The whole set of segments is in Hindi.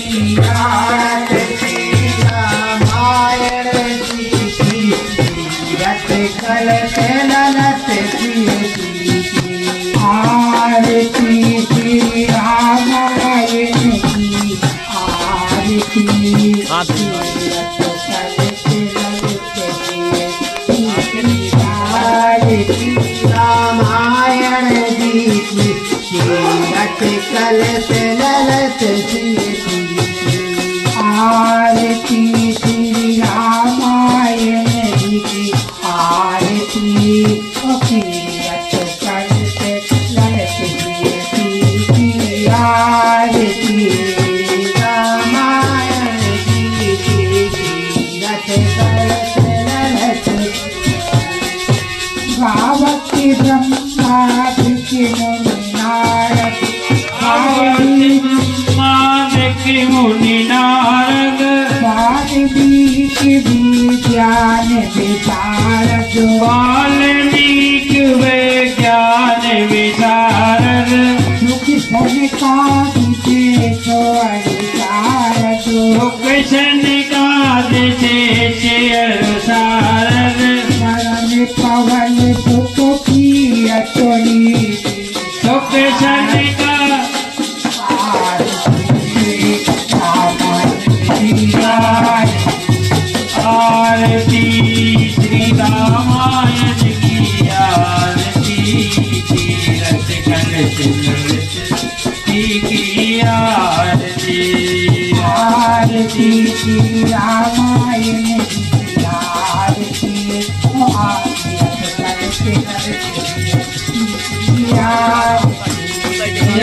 की आरती रामायण जी की तीरथ कलश ललत की आरती श्री रामायण की आरती रामायण जी की तीरथ कलश ललत आरती श्री रामायण जी की आरती तीरथ कलश ललत आरती रामायण जी की तीरथ कलश ललत भावती ब्रह्मादि मुनिनारद की मुनि नारद वाल्मीकि विज्ञान विशारद वाल्मीकि विज्ञान विशारद सुख सनकादिक सारद सुख सनकादिक सारद शरण पवन सुख की अतुली सुख सनका आरती श्री रामायण की आरती तीरथ कलश की आरती आरती श्री रामायण की आरती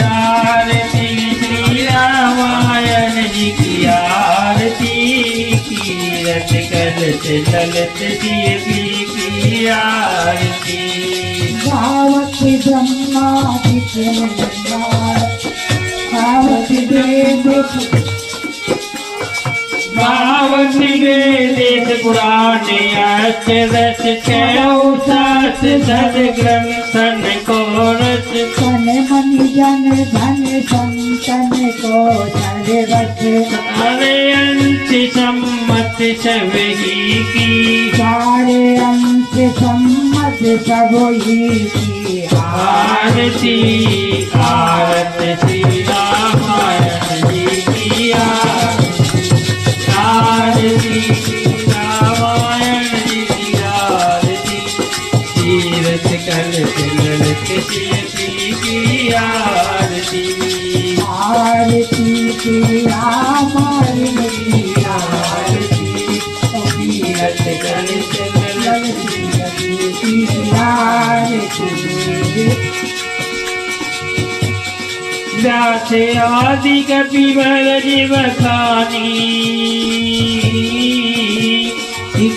आरती श्री रामायण जी की आरती तीरथ कलश ललित की आरती भावती ब्रह्मादिक भावती भावती वेद पुराण अष्टदश चौसठ सदग्रंथन को रच तन मन जन धन संतन को सर्वत अरे अंश सम्मत सभी की सारे अंश सम्मत सब ही की आरती आरती श्री रामायण जी की आरती श्री रामायण जी की आरती तीरथ कलश ललित की आरती आरती श्री रामायण की आरती तीरथ कलश ललित की आरती व्यास आदि कपिवर जीव खानी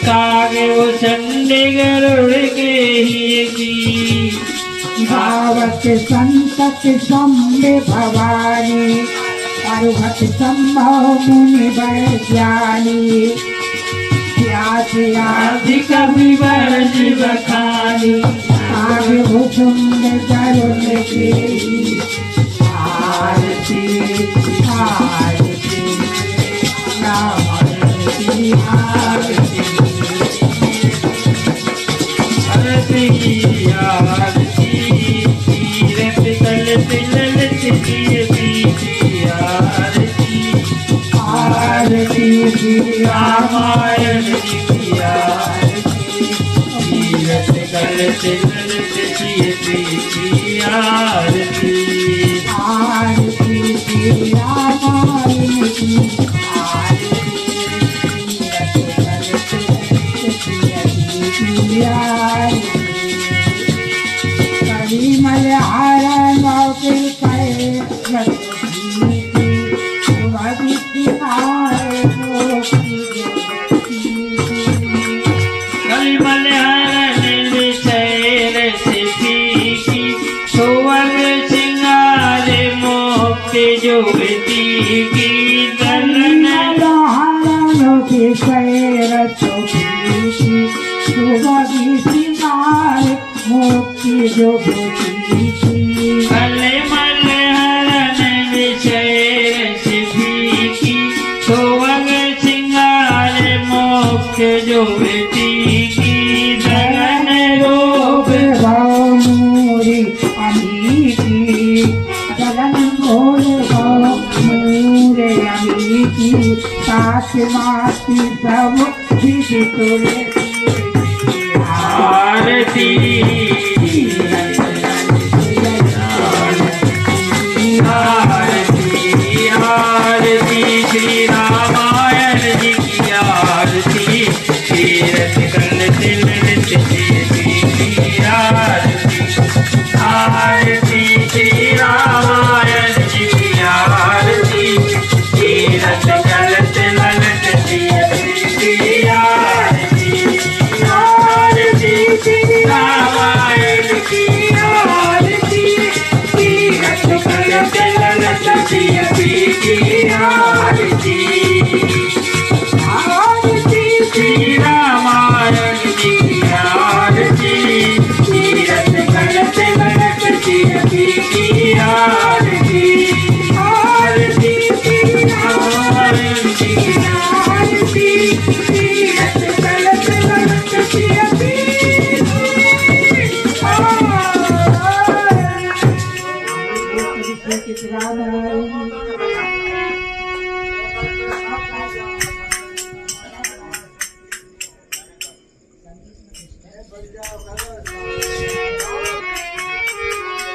कागे वो चंडे गरुड़ के ही की भावत संतत सम्य भवानी अरुहत संभव मुनि वैज्ञानी व्यास आदि कपिवर जीव खानी आगे भुसुंड गरुड़ के आरती आरती रामायण की आरती आरती आरती तीरथ कलश ललित की आरती आरती श्री रामायण जी की आरती तीरथ कलश ललित की आरती आरती श्री रामायण की आरती कभी मलहार मौके कल मलहरण विषय की सुवन सिंगार मोक्ति जुगती की दलन के पैर मोक्ति जो कल मलहरण विषय की सोवग सिंगार मोक्ष जो की दगन रोग भाव मोरे अमी की गगन मोर भाव मोरे अमी की साथ माती सब विधि तुरे आरती आरती आरती श्री रामायण जी की आरती तीरथ करते ललित जी की आरती आरती श्री रामायण जी की आरती तीरथ करते ललित जी की आरती आरती श्री रामायण की आरती तीरथ करते ललित जी की आरती आरती श्री रामायण जी की आरती तीरथ करते ललित जी की आरती आरती श्री रामायण जी की आरती तीरथ करते ललित जी की राम